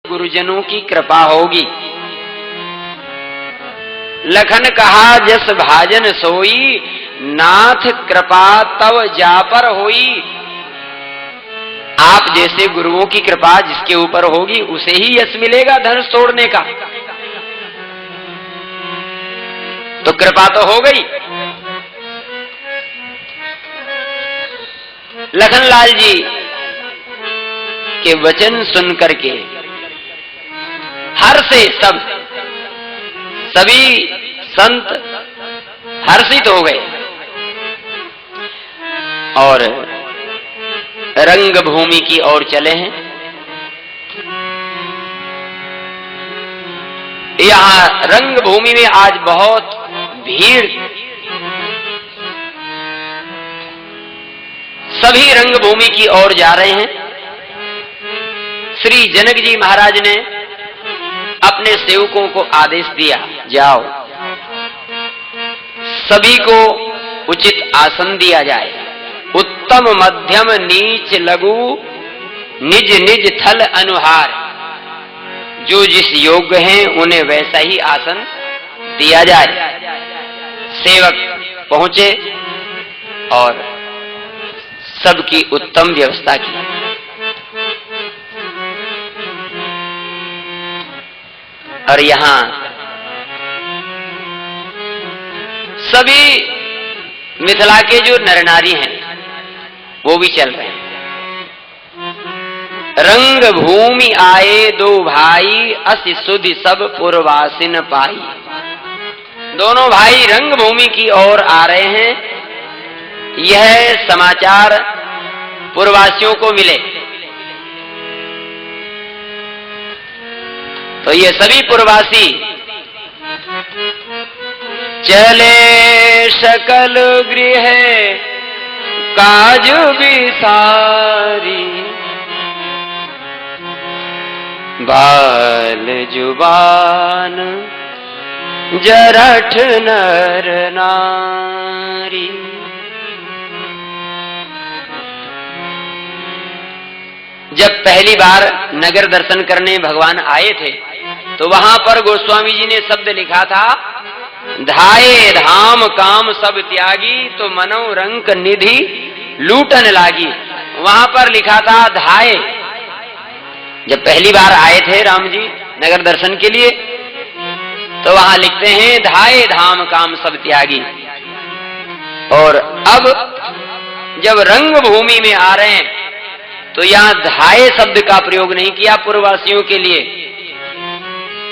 गुरुजनों की कृपा होगी। लखन कहा जस भाजन सोई, नाथ कृपा तव जा पर होई। आप जैसे गुरुओं की कृपा जिसके ऊपर होगी उसे ही यश मिलेगा धनुष तोड़ने का। तो कृपा तो हो गई। लखनलाल जी के वचन सुन करके हर्ष से सभी संत हर्षित हो गए और रंग भूमि की ओर चले हैं। यहां रंग भूमि में आज बहुत भीड़, सभी रंग भूमि की ओर जा रहे हैं। श्री जनक जी महाराज ने अपने सेवकों को आदेश दिया, जाओ सभी को उचित आसन दिया जाए, उत्तम मध्यम नीच लघु निज निज थल अनुहार। जो जिस योग्य हैं उन्हें वैसा ही आसन दिया जाए। सेवक पहुंचे और सबकी उत्तम व्यवस्था की। और यहां सभी मिथिला के जो नर नारी हैं वो भी चल रहे हैं। रंग भूमि आए दो भाई, असि सुधि सब पुरवासिन पाई। दोनों भाई रंग भूमि की ओर आ रहे हैं। यह समाचार पुरवासियों को मिले तो ये सभी पुरवासी चले सकल गृह काज विसारी। बाल जुबान जरठ नर नारी। जब पहली बार नगर दर्शन करने भगवान आए थे तो वहां पर गोस्वामी जी ने शब्द लिखा था, धाये धाम काम सब त्यागी, तो मनो रंक निधि लूटन लागी। वहां पर लिखा था धाये। जब पहली बार आए थे राम जी नगर दर्शन के लिए तो वहां लिखते हैं धाये धाम काम सब त्यागी। और अब जब रंग भूमि में आ रहे हैं तो यहां धाये शब्द का प्रयोग नहीं किया पुरवासियों के लिए।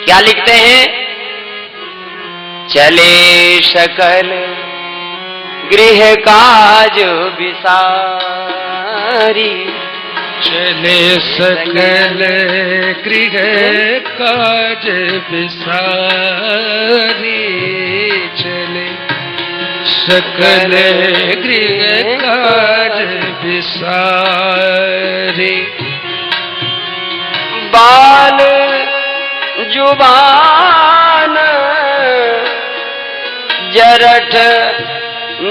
क्या लिखते हैं? चले सकल गृह काज विसारी। चले सकल गृह काज विसारी। चले सकल गृह काज विसारी। बाल जुबान जरठ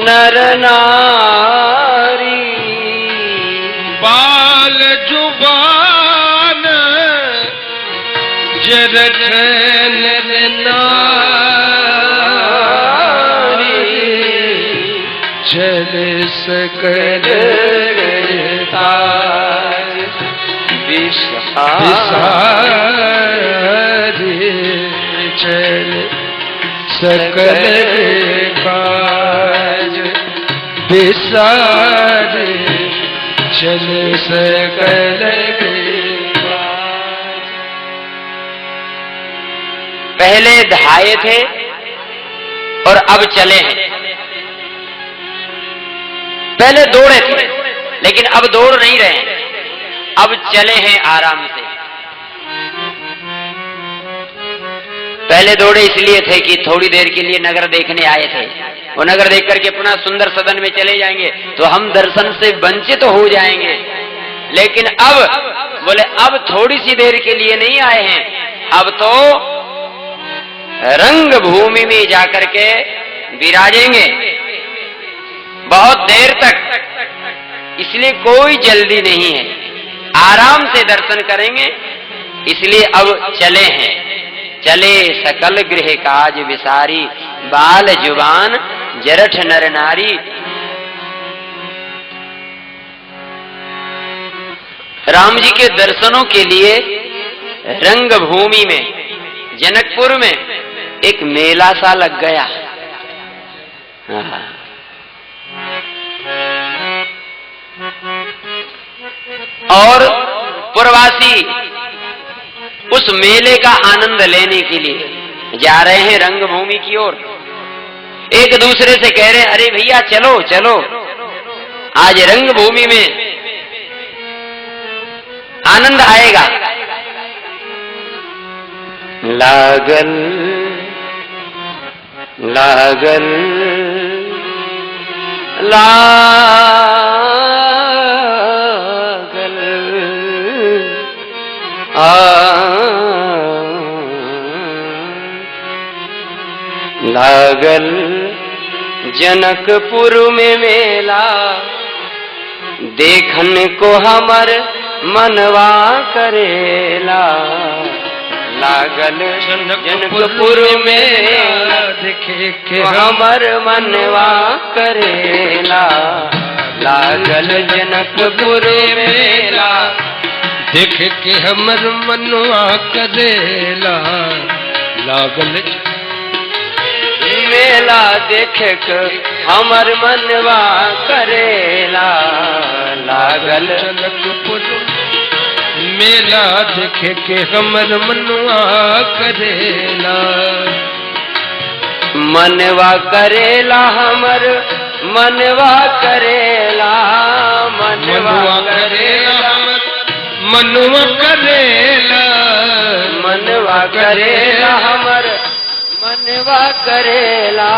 नर नारी। बाल जुबान जरठ नर नारी। चल सकल काज विसारी। चल सकल काज विसारी। चल सकल पहले धाये थे और अब चले हैं। पहले दौड़े थे लेकिन अब दौड़ नहीं रहे हैं, अब चले हैं आराम से। पहले दौड़े इसलिए थे कि थोड़ी देर के लिए नगर देखने आए थे, वो नगर देख करके पुनः सुंदर सदन में चले जाएंगे तो हम दर्शन से वंचित हो जाएंगे। लेकिन अब बोले अब थोड़ी सी देर के लिए नहीं आए हैं, अब तो रंग भूमि में जाकर के विराजेंगे बहुत देर तक। इसलिए कोई जल्दी नहीं है, आराम से दर्शन करेंगे इसलिए अब चले हैं। चले सकल गृह काज विसारी, बाल जुबान जरठ नर नारी। राम जी के दर्शनों के लिए रंगभूमि में, जनकपुर में एक मेला सा लग गया। और प्रवासी उस मेले का आनंद लेने के लिए जा रहे हैं रंगभूमि की ओर। एक दूसरे से कह रहे हैं, अरे भैया चलो चलो, आज रंगभूमि में आनंद आएगा। लागल लागल लागल लागल जनकपुर में मेला, देखन को हमर मनवा करेला। लागल जनकपुर में मेला, देखे के हमर मनवा करेला। लागल जनकपुर में मेला, देख के हमर मनवा करेला। लागल मेला देख के हमर मनवा करेला। लागल जनकपुर मेला, देखे के हमर मनवा करेला। मनवा करेला हमर मनवा करेला। मनवा करेला मनवा करेला। मनवा करेला हमर मनवा करेला।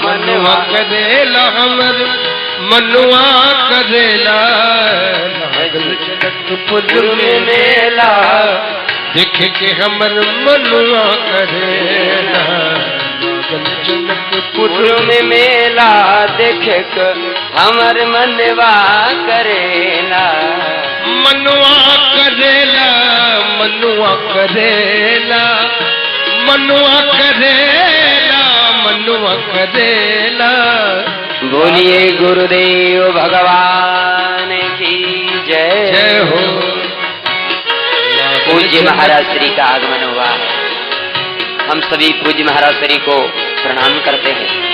मनवा करेला हमर मनवा करेला। लागल जनकपुर में मेला, देख के हमर मनवा करेला। लागल जनकपुर में मेला, देख के हमर मनवा करेला। मनवा करेला मनवा करेला। मनवा करेला मनवा करेला। बोलिए गुरुदेव भगवान की जय। जय हो। पूज्य महाराज श्री का आगमन हुआ है। हम सभी पूज्य महाराज श्री को प्रणाम करते हैं।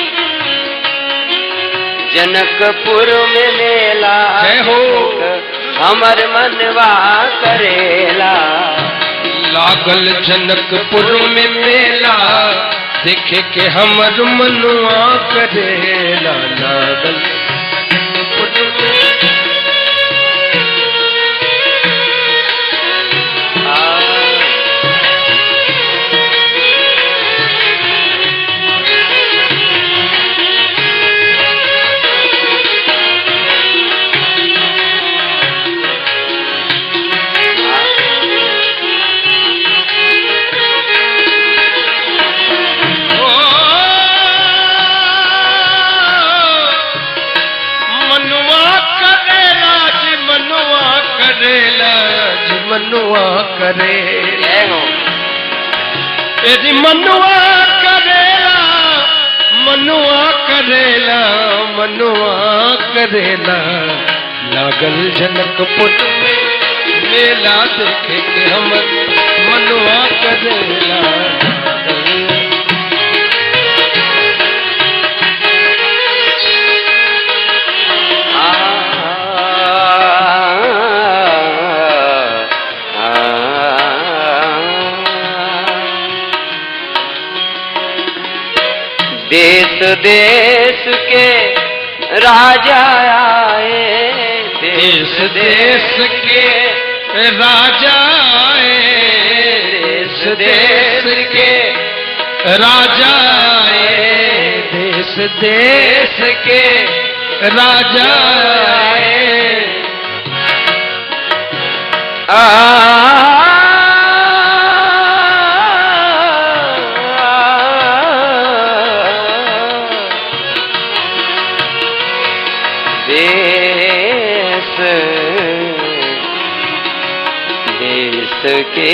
जनकपुर में मेला, जय हो। हमर मनवा करेला। लागल जनकपुर में मेला, देखे के हमर मनवा करेला। लागल जनकपुर में मनवा करे। तेरी मनवा करेला मनवा करेला मनवा करेला। लागल जनकपुर में मेला, देखे के हमर मनवा करेला। देश देश के राजा आए। देश देश के राजा आए। देश देश के राजा आए। देश देश के राजा आए। देश के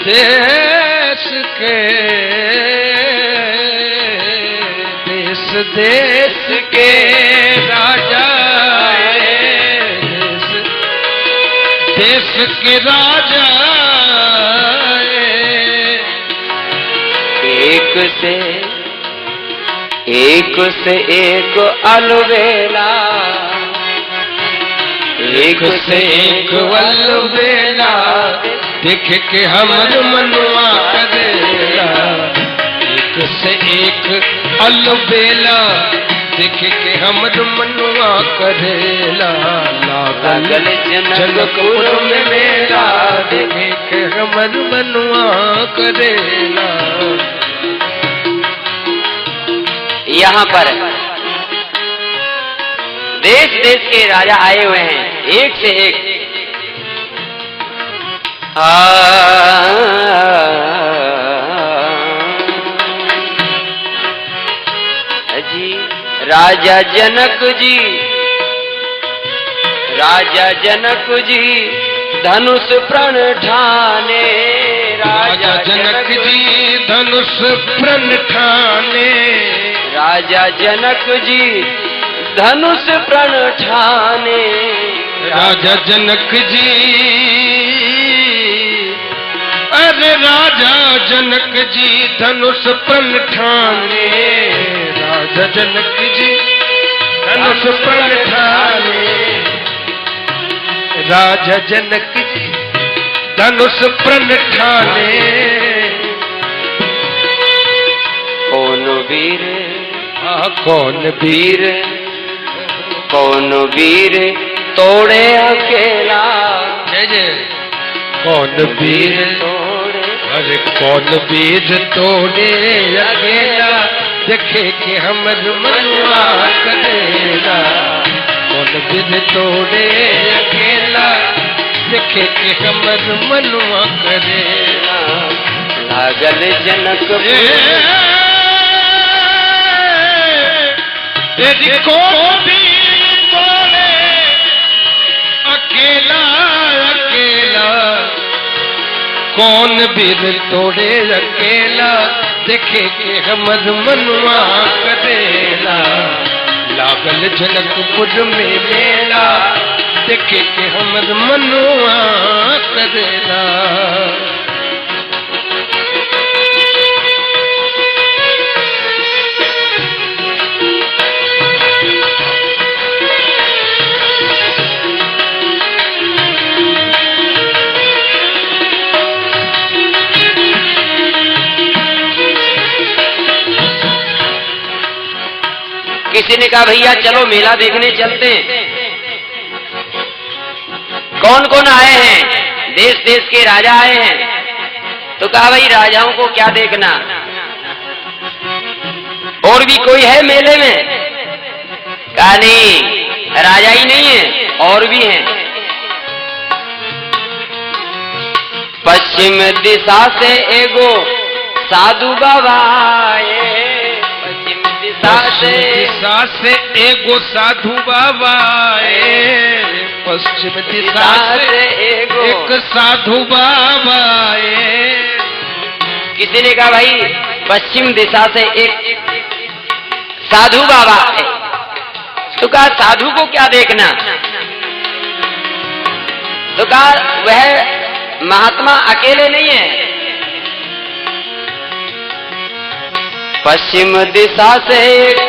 देश के देश के राजा देश के राजा एक से एक अलबेला एक से एक अलबेला देख के हमर मनुआ करेला एक से एक अलबेला देख के हमर मनुआ करेला लागल जनकपुर में मेला देख के हमर मनुआ करेला। यहाँ पर देश देश के राजा आए हुए हैं, एक से एक। जी राजा जनक जी धनुष प्रण ठाने, राजा जनक जी धनुष प्रण ठाने, राजा जनक जी धनुष प्रण ठाने, राजा जनक जी अरे राजा जनक जी धनुष प्रण ठाने, राजा जनक जी धनुष प्रण ठाने, राजा जनक जी धनुष प्रण ठाने। कौन वीर कौन वीर तोड़े अकेला, जय जय कौन वीर तोड़े, अरे कौन वीर तोड़े अकेला देखे कि हमर मनुआ करेला, कौन वीर तोड़े अकेला देखे कि हमर मनुआ करेला। लागल जनक कौन वीर तोड़े अकेला अकेला, कौन वीर तोड़े अकेला देखे के हमर मनुआ करेला, लागल जनकपुर में मेला देखे के हमर मनुआ करेला। किसी ने कहा भैया चलो मेला देखने चलते हैं। कौन कौन आए हैं? देश देश के राजा आए हैं। तो कहा भाई राजाओं को क्या देखना, और भी कोई है मेले में? कहा नहीं, राजा ही नहीं है, और भी हैं। पश्चिम दिशा से एगो साधु बाबा आए, दिशा से एगो साधु बाबा आए, पश्चिम दिशा से एक साधु बाबा आए। किसी ने कहा भाई पश्चिम दिशा से एक साधु बाबा है। तो कहा साधु को क्या देखना? तो कहा वह महात्मा अकेले नहीं है। पश्चिम दिशा से एक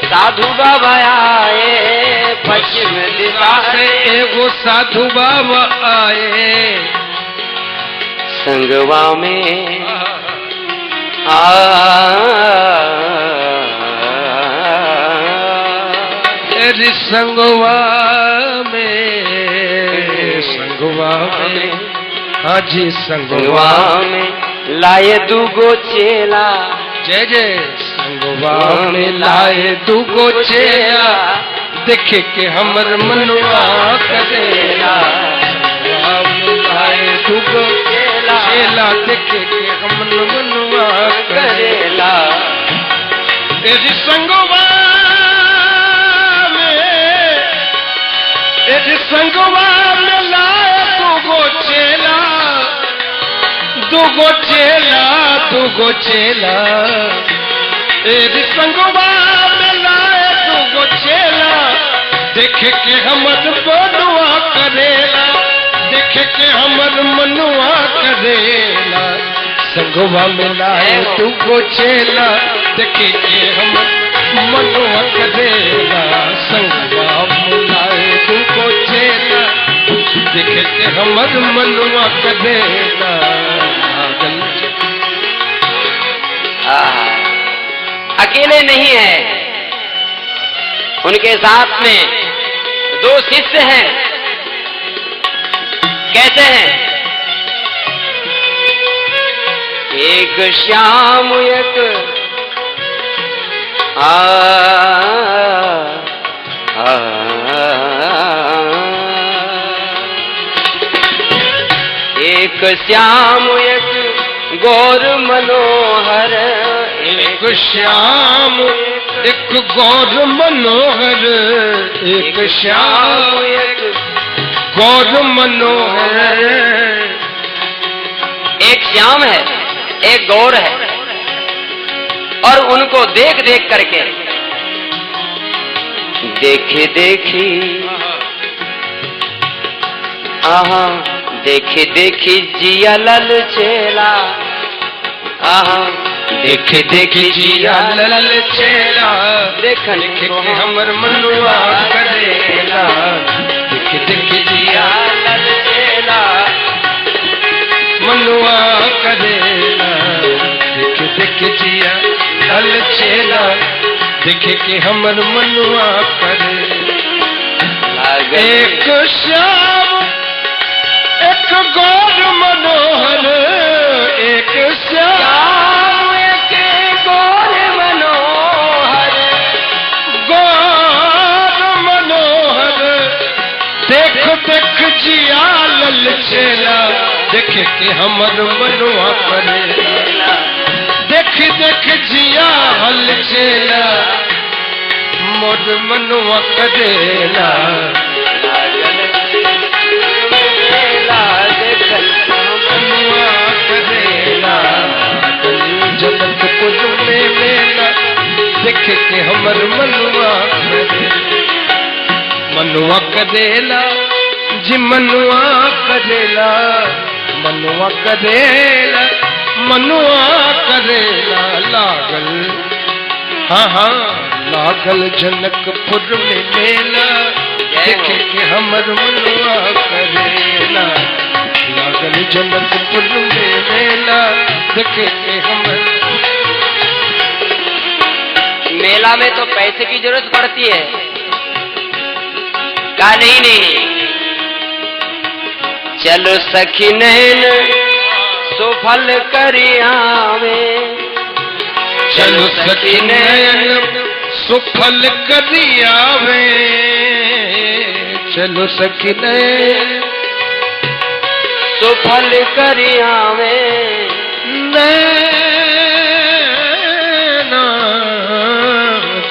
साधु बाबा आए, पश्चिम दिशा से एगो साधु बाबा आए, संगवा में तेरी संगवा में हाँ जी संगवा में लाए दूगो चेला, जय जय संगवा में लाए दूगो चेला देखे के हमर मनुआ करेला, लाए दूगो चेला देखे के हमर मनुआ करेला। तेरी संगवा में लाए दूगो दुगो चेला एरी संगवा में लाए दुगो चेला देखे के हमर मनुआ करेला देखे के हमर मनुआ करेला संगवा में लाए दुगो चेला देखे के हमर मनुआ करेला संगवा में लाए दुगो चेला देखे के हमर मनुआ करेला अकेले नहीं है, उनके साथ में दो शिष्य हैं। कैसे हैं? एक श्याम एक एक श्याम एक गौर मनोहर एक श्याम एक गौर मनोहर एक श्याम एक गौर मनोहर एक श्याम है एक गौर है और उनको देख देख करके देखे देखी आहा देखे देखी जिया लल चेला आहा देखे देखे जिया लल चेला देखन देखे के हमर मनुआ करेला देखे देखे जिया लल चेला मनुआ करेला देखे देखे जिया लल चेला देखे के हमर मनुआ करेला एक श्याम एक गौर मनोहर एक श्याम एक गौर मनोहर गौर मनोहर देख देख जिया लल चेला देखे के हमर मनुआ करेला देख देख जिया हल चेला मोर मनुआ करेला जनकपुर में मेला देखे के हमर मनुआ करेला जी मनुआ करेला मनुआ करेला मनुआ करेला लागल हाँ हाँ लागल जनकपुर में मेला देखे के हमर मनुआ करेला लागल जनकपुर में मेला देखे के हमर मेला में तो पैसे की जरूरत पड़ती है का नहीं चलो सखी नैन सुफल करियावे चलो सखी नैन सुफल करियावे चलो सखी नैन सुफल करियावे नैना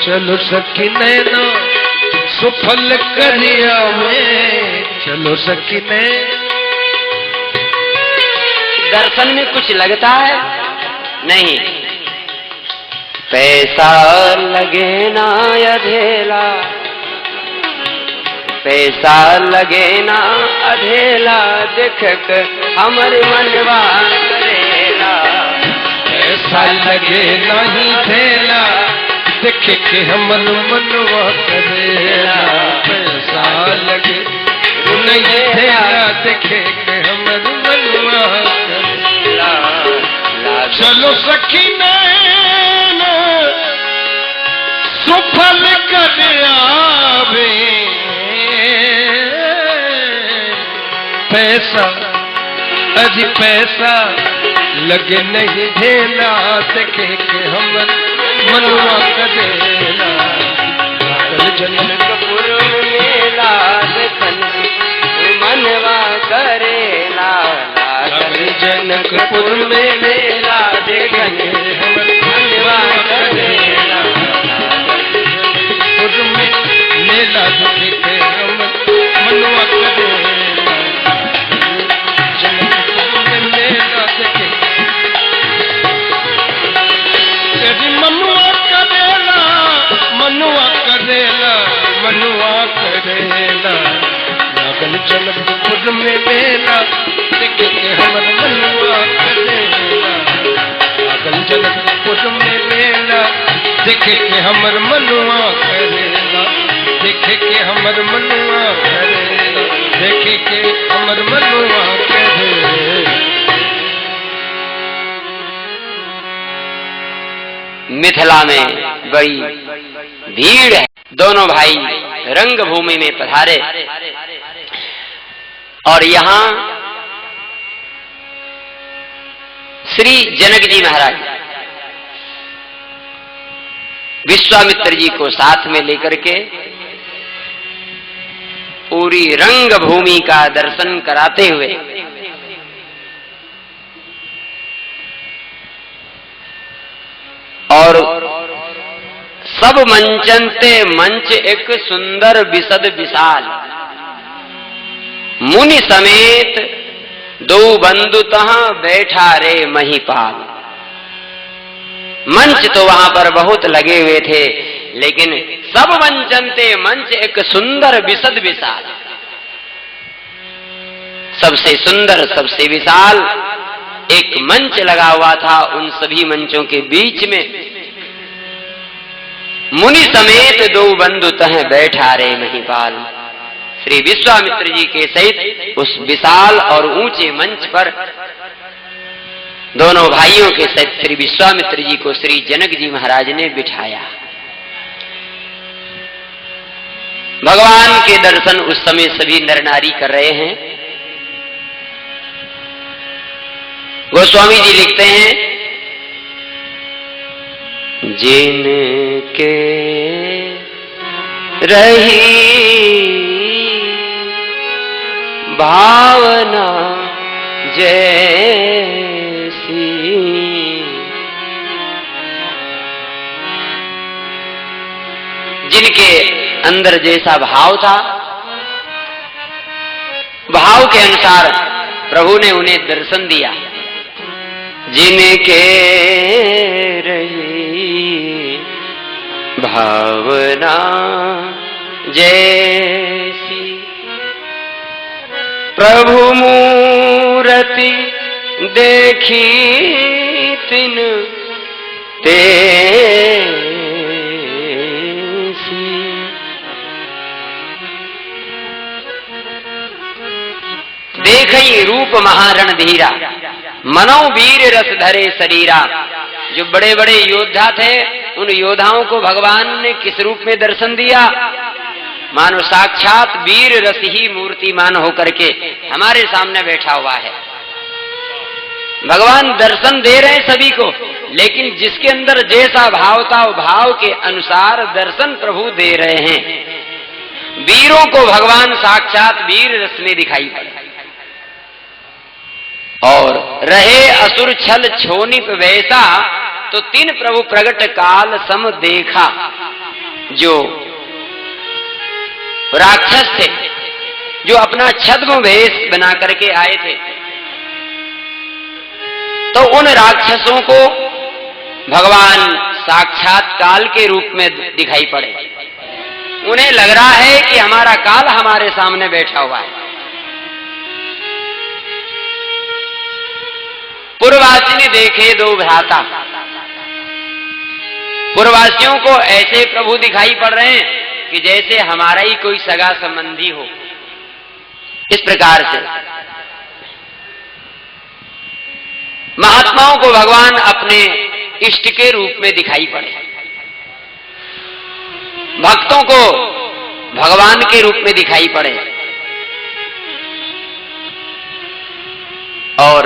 चलो सखी नैना सुफल करियावे चलो सखी नैन दर्शन में कुछ लगता है नहीं पैसा लगे ना अधेला पैसा लगे ना अधेला देख हमर मनवा करेला पैसा लगे नहीं धेला देख के हमर मनवा करेला पैसा लगे नहीं धेला देख के हमर मनवा करेला चलो सखी नैन सुफल कर आवे पैसा अजी पैसा लगे नहीं धेला देखे के हमर मनवा करेला जनकपुर मेला देखन मनवा करेला जनकपुर में मेला देखन हमर मनवा करेला जनकपुर में मेला देखे के हमर मनवा करेला जनकपुर में मेला देखे कुट में मेला देख के हमर मनुआ करेला आगन जनक कुट में मेला देख के हमर मनुआ करेला देख के हमर मनुआ करेला देख के हमर मनुआ करेला। मिथिला में बड़ी भीड़ है। दोनों भाई रंग भूमि में पधारे और यहाँ श्री जनक जी महाराज विश्वामित्र जी को साथ में लेकर के पूरी रंग भूमि का दर्शन कराते हुए और सब मंचनते मंच एक सुंदर विशद विशाल मुनि समेत दो बंधु तहां बैठा रे महिपाल। मंच तो वहां पर बहुत लगे हुए थे, लेकिन सब मंचनते मंच एक सुंदर विशद विशाल, सबसे सुंदर सबसे विशाल एक मंच लगा हुआ था। उन सभी मंचों के बीच में मुनि समेत दो बंधु तह बैठा रे महिपाल। श्री विश्वामित्र जी के सहित उस विशाल और ऊंचे मंच पर दोनों भाइयों के सहित श्री विश्वामित्र जी को श्री जनक जी महाराज ने बिठाया। भगवान के दर्शन उस समय सभी नर नारी कर रहे हैं। गोस्वामी जी लिखते हैं, जिनके रही भावना जैसी जिनके अंदर जैसा भाव था, भाव के अनुसार प्रभु ने उन्हें दर्शन दिया। जिनके रही भावना जैसी प्रभु मूरति देखी तिन तेसी। देखई रूप महारण धीरा मनो वीर रस धरे शरीरा। जो बड़े बड़े योद्धा थे, उन योद्धाओं को भगवान ने किस रूप में दर्शन दिया? मानो साक्षात वीर रस ही मूर्तिमान होकर के हमारे सामने बैठा हुआ है। भगवान दर्शन दे रहे हैं सभी को, लेकिन जिसके अंदर जैसा भाव था वो भाव के अनुसार दर्शन प्रभु दे रहे हैं। वीरों को भगवान साक्षात वीर रस में दिखाई पड़े और रहे असुर छल छोनिप वैसा, तो तीन प्रभु प्रगट काल सम देखा। जो राक्षस थे, जो अपना छद्म वेश बना करके आए थे, तो उन राक्षसों को भगवान साक्षात काल के रूप में दिखाई पड़े। उन्हें लग रहा है कि हमारा काल हमारे सामने बैठा हुआ है। पूर्ववासी ने देखे दो भ्राता। पूर्ववासियों को ऐसे प्रभु दिखाई पड़ रहे हैं कि जैसे हमारा ही कोई सगा संबंधी हो। इस प्रकार से महात्माओं को भगवान अपने इष्ट के रूप में दिखाई पड़े, भक्तों को भगवान के रूप में दिखाई पड़े, और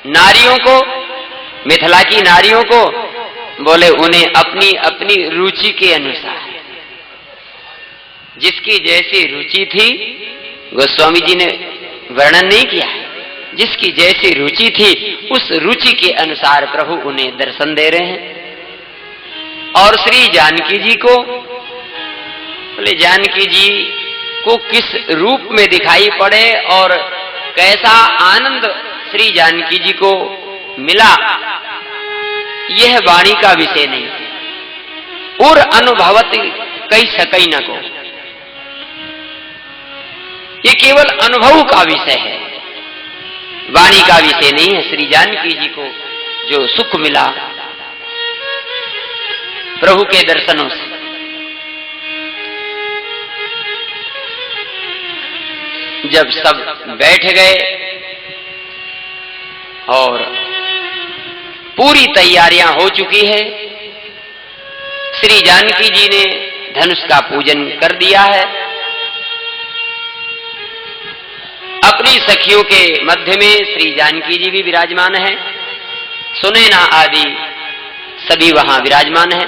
नारियों को, मिथिला की नारियों को बोले उन्हें अपनी अपनी रुचि के अनुसार, जिसकी जैसी रुचि थी, गोस्वामी जी ने वर्णन नहीं किया है, जिसकी जैसी रुचि थी उस रुचि के अनुसार प्रभु उन्हें दर्शन दे रहे हैं। और श्री जानकी जी को बोले जानकी जी को किस रूप में दिखाई पड़े और कैसा आनंद श्री जानकी जी को मिला, यह वाणी का विषय नहीं है। और अनुभवत कई सकई न को, ये केवल अनुभव का विषय है, वाणी का विषय नहीं है। श्री जानकी जी को जो सुख मिला प्रभु के दर्शनों से, जब सब बैठ गए और पूरी तैयारियां हो चुकी है, श्री जानकी जी ने धनुष का पूजन कर दिया है। अपनी सखियों के मध्य में श्री जानकी जी भी विराजमान है, सुनैना आदि सभी वहां विराजमान है।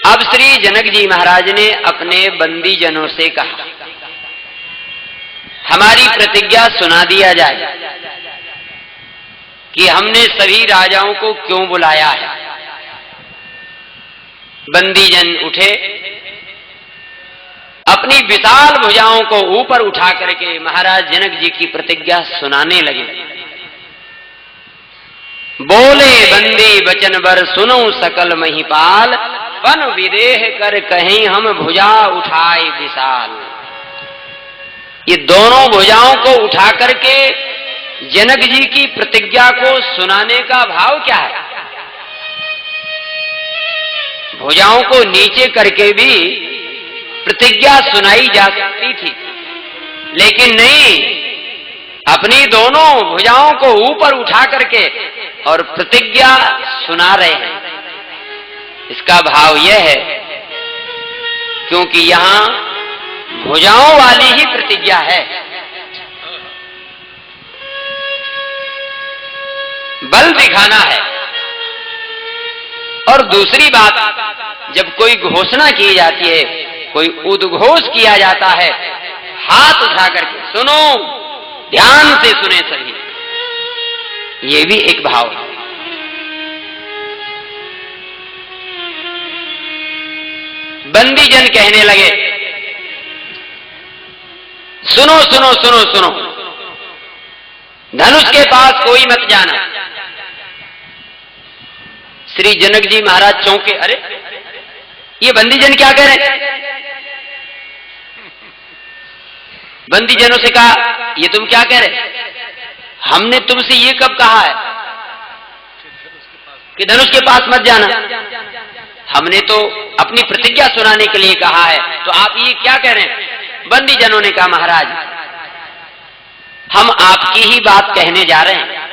अब श्री जनक जी महाराज ने अपने बंदी जनों से कहा, हमारी प्रतिज्ञा सुना दिया जाए कि हमने सभी राजाओं को क्यों बुलाया है। बंदी जन उठे, अपनी विशाल भुजाओं को ऊपर उठा करके महाराज जनक जी की प्रतिज्ञा सुनाने लगे। बोले बंदी वचन बर सुनो सकल महिपाल, पन विदेह कर कहीं हम भुजा उठाए विशाल। ये दोनों भुजाओं को उठा करके जनक जी की प्रतिज्ञा को सुनाने का भाव क्या है? भुजाओं को नीचे करके भी प्रतिज्ञा सुनाई जा सकती थी, लेकिन नहीं, अपनी दोनों भुजाओं को ऊपर उठा करके और प्रतिज्ञा सुना रहे हैं। इसका भाव यह है क्योंकि यहां भुजाओं वाली ही प्रतिज्ञा है, बल दिखाना है। और दूसरी बात, जब कोई घोषणा की जाती है, कोई उद्घोष किया जाता है, हाथ उठा करके सुनो, ध्यान से सुने सभी, ये भी एक भाव है। बंदी जन कहने लगे, सुनो सुनो सुनो सुनो, धनुष के पास कोई मत जाना। श्री जनक जी महाराज चौंके, अरे ये बंदी जन क्या कह रहे हैं? बंदी जनों से कहा, ये तुम क्या कह रहे? हमने तुमसे ये कब कहा है कि धनुष के पास मत जाना? हमने तो अपनी प्रतिज्ञा सुनाने के लिए कहा है, तो आप ये क्या कह रहे हैं? बंदी जनों ने कहा, महाराज हम आपकी ही बात कहने जा रहे हैं,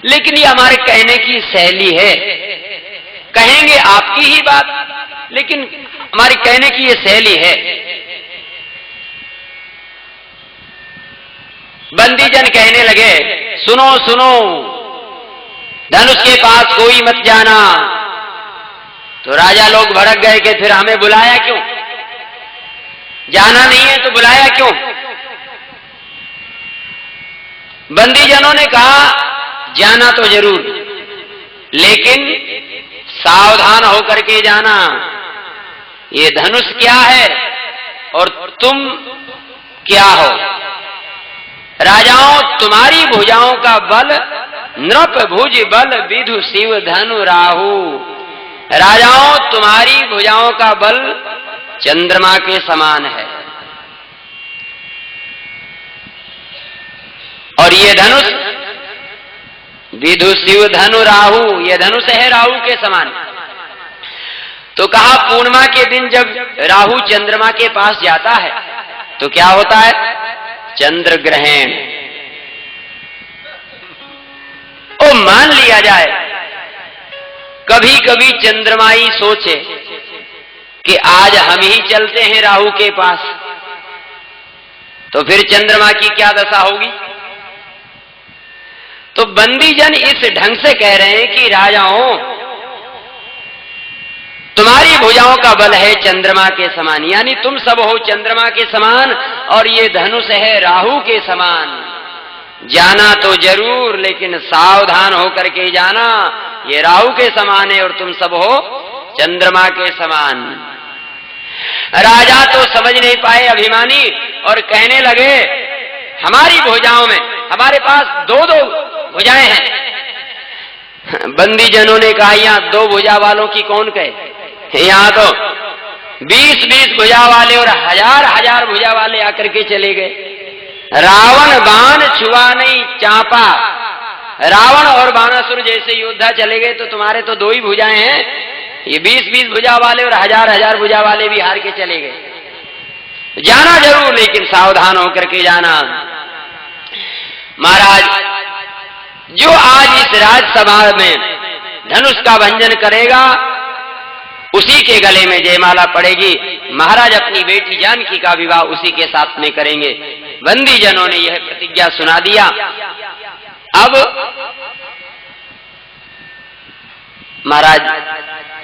लेकिन ये हमारे कहने की शैली है। कहेंगे आपकी ही बात, लेकिन हमारी कहने की ये शैली है। बंदी जन कहने लगे, सुनो सुनो, धनुष के पास कोई मत जाना। तो राजा लोग भड़क गए कि फिर हमें बुलाया क्यों? जाना नहीं है तो बुलाया क्यों? बंदी जनों ने कहा, जाना तो जरूर, लेकिन सावधान होकर के जाना। ये धनुष क्या है और तुम क्या हो? राजाओं, तुम्हारी भुजाओं का बल नृप भुज बल विधु शिव धनु राहु। राजाओं, तुम्हारी भुजाओं का बल चंद्रमा के समान है, और ये धनुष विधु शिव धनु राहु, ये धनुष है राहु के समान। तो कहा, पूर्णिमा के दिन जब राहु चंद्रमा के पास जाता है तो क्या होता है? चंद्र ग्रहण। ओ मान लिया जाए, कभी कभी चंद्रमा ही सोचे कि आज हम ही चलते हैं राहु के पास, तो फिर चंद्रमा की क्या दशा होगी? तो बंदी जन इस ढंग से कह रहे हैं कि राजाओं, तुम्हारी भुजाओं का बल है चंद्रमा के समान, यानी तुम सब हो चंद्रमा के समान, और ये धनुष है राहु के समान। जाना तो जरूर, लेकिन सावधान होकर के जाना। ये राहु के समान है और तुम सब हो चंद्रमा के समान। राजा तो समझ नहीं पाए, अभिमानी, और कहने लगे, हमारी भुजाओं में, हमारे पास दो दो भुजाएं हैं। बंदी जनों ने कहा, यहां दो भुजा वालों की कौन कहे? यहां तो 20-20 भुजा वाले और हजार भुजा वाले आकर के चले गए। रावण बाण छुआ नहीं चांपा। रावण और बाणासुर जैसे योद्धा चले गए तो तुम्हारे तो 2 ही भुजाएं हैं, ये 20-20 भुजा वाले और हजार भुजा वाले भी हार के चले गए। जाना जरूर, लेकिन सावधान होकर के जाना। महाराज, जो आज इस राजसभा में धनुष का भंजन करेगा उसी के गले में जयमाला पड़ेगी। महाराज अपनी बेटी जानकी का विवाह उसी के साथ में करेंगे। बंदी जनों ने यह प्रतिज्ञा सुना दिया। अब महाराज,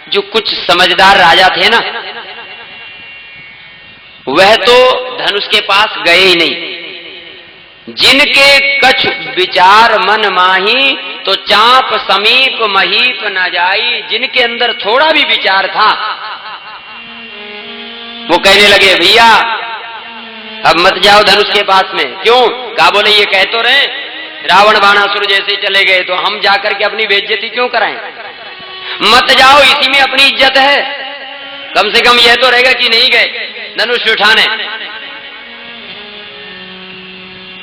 जो कुछ समझदार राजा थे ना, वह तो धनुष के पास गए ही नहीं। जिनके कछ विचार मन माही, तो चाप समीप महीप न जाई। जिनके अंदर थोड़ा भी विचार था वो कहने लगे, भैया अब मत जाओ धनुष के पास में। क्यों? कहा, बोले ये कह तो रहे रावण बाणासुर जैसे चले गए, तो हम जाकर के अपनी बेइज्जती क्यों कराएं? मत जाओ, इसी में अपनी इज्जत है। कम से कम यह तो रहेगा कि नहीं गए धनुष उठाने।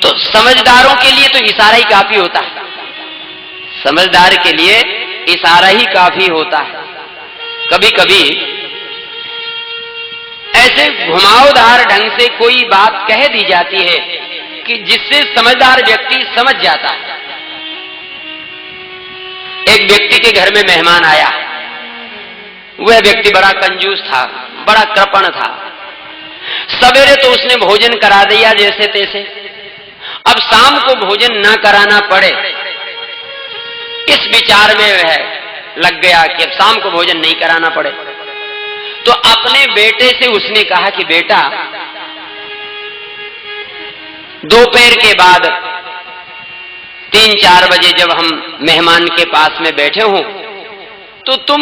तो समझदारों के लिए तो इशारा ही काफी होता है। समझदार के लिए इशारा ही काफी होता है। कभी कभी ऐसे घुमावदार ढंग से कोई बात कह दी जाती है कि जिससे समझदार व्यक्ति समझ जाता है। एक व्यक्ति के घर में मेहमान आया। वह व्यक्ति बड़ा कंजूस था, बड़ा कृपण था। सवेरे तो उसने भोजन करा दिया जैसे तैसे। अब शाम को भोजन ना कराना पड़े, इस विचार में वह लग गया कि अब शाम को भोजन नहीं कराना पड़े। तो अपने बेटे से उसने कहा कि बेटा, दोपहर के बाद 3-4 बजे जब हम मेहमान के पास में बैठे हों तो तुम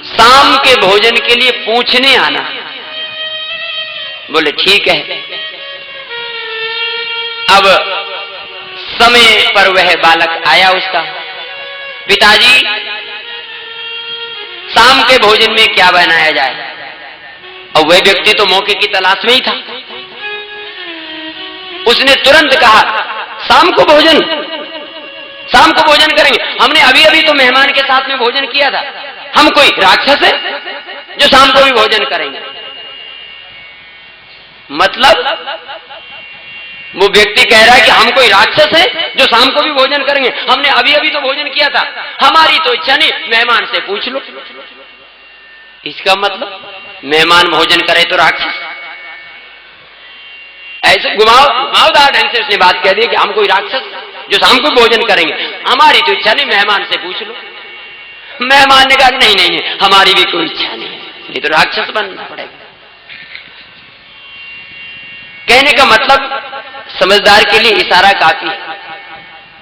शाम के भोजन के लिए पूछने आना। बोले ठीक है। अब समय पर वह बालक आया उसका, पिताजी शाम के भोजन में क्या बनाया जाए? और वह व्यक्ति तो मौके की तलाश में ही था। उसने तुरंत कहा, शाम को भोजन करेंगे। हमने अभी अभी तो मेहमान के साथ में भोजन किया था। हम कोई राक्षस है जो शाम को भी भोजन करेंगे? मतलब वो व्यक्ति कह रहा है कि हम कोई राक्षस है जो शाम को भी भोजन करेंगे? हमने अभी अभी तो भोजन किया था, हमारी तो इच्छा नहीं, मेहमान से पूछ लो। इसका मतलब मेहमान भोजन करे तो राक्षस? ऐसे घुमावदार ढंग से उसने बात कह दी कि हम कोई राक्षस जो शाम को भोजन करेंगे, हमारी तो इच्छा नहीं, मेहमान से पूछ लो। मेहमान ने कहा नहीं, हमारी भी कोई इच्छा नहीं है, ये तो राक्षस बनना पड़ेगा। कहने का मतलब समझदार के लिए इशारा काफी है।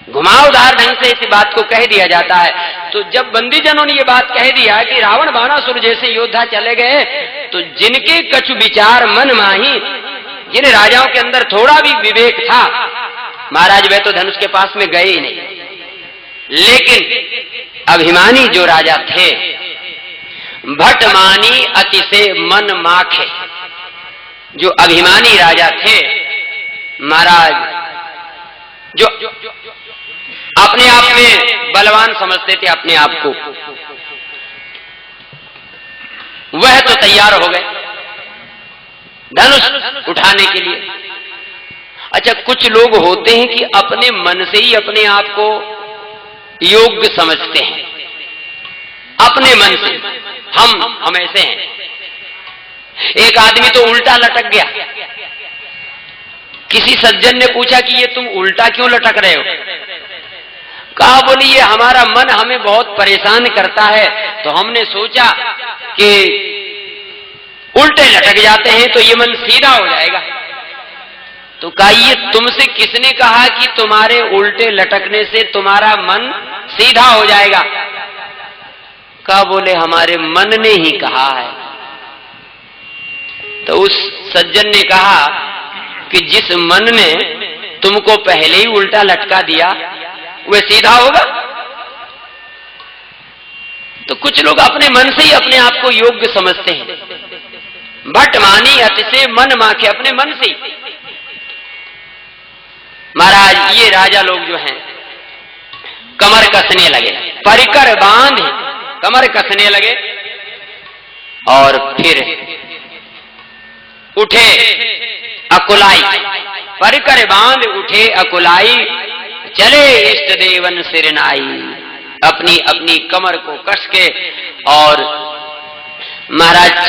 घुमावदार ढंग से इस बात को कह दिया जाता है। तो जब बंदीजनों ने ये बात कह दिया कि रावण बाणासुर जैसे योद्धा चले गए, तो जिनके कछु विचार मन माही, जिन राजाओं के अंदर थोड़ा भी विवेक था, महाराज वे तो धनुष के पास में गए ही नहीं। लेकिन अभिमानी जो राजा थे, भटमानी अति से मन माखे, जो अभिमानी राजा थे महाराज, जो अपने आप में बलवान समझते थे अपने आप को, वह तो तैयार हो गए धनुष उठाने के लिए। अच्छा, कुछ लोग होते हैं कि अपने मन से ही अपने आप को योग्य समझते हैं, अपने मन से हम ऐसे हैं। एक आदमी तो उल्टा लटक गया। किसी सज्जन ने पूछा कि ये तुम उल्टा क्यों लटक रहे हो? कहा, बोली ये हमारा मन हमें बहुत परेशान करता है, तो हमने सोचा कि उल्टे लटक जाते हैं तो ये मन सीधा हो जाएगा। तो कहा, ये तुमसे किसने कहा कि तुम्हारे उल्टे लटकने से तुम्हारा मन सीधा हो जाएगा? कहा, बोले हमारे मन ने ही कहा है। तो उस सज्जन ने कहा कि जिस मन ने तुमको पहले ही उल्टा लटका दिया वह सीधा होगा? तो कुछ लोग अपने मन से ही अपने आप को योग्य समझते हैं। भट मानी अति से मन माखे, अपने मन से। महाराज ये राजा लोग जो हैं कमर कसने लगे, परिकर बांध कमर कसने लगे और फिर उठे अकुलाई, परिकर बांध उठे अकुलाई, चले इष्ट देवन सिरनाई। अपनी अपनी कमर को कस के और महाराज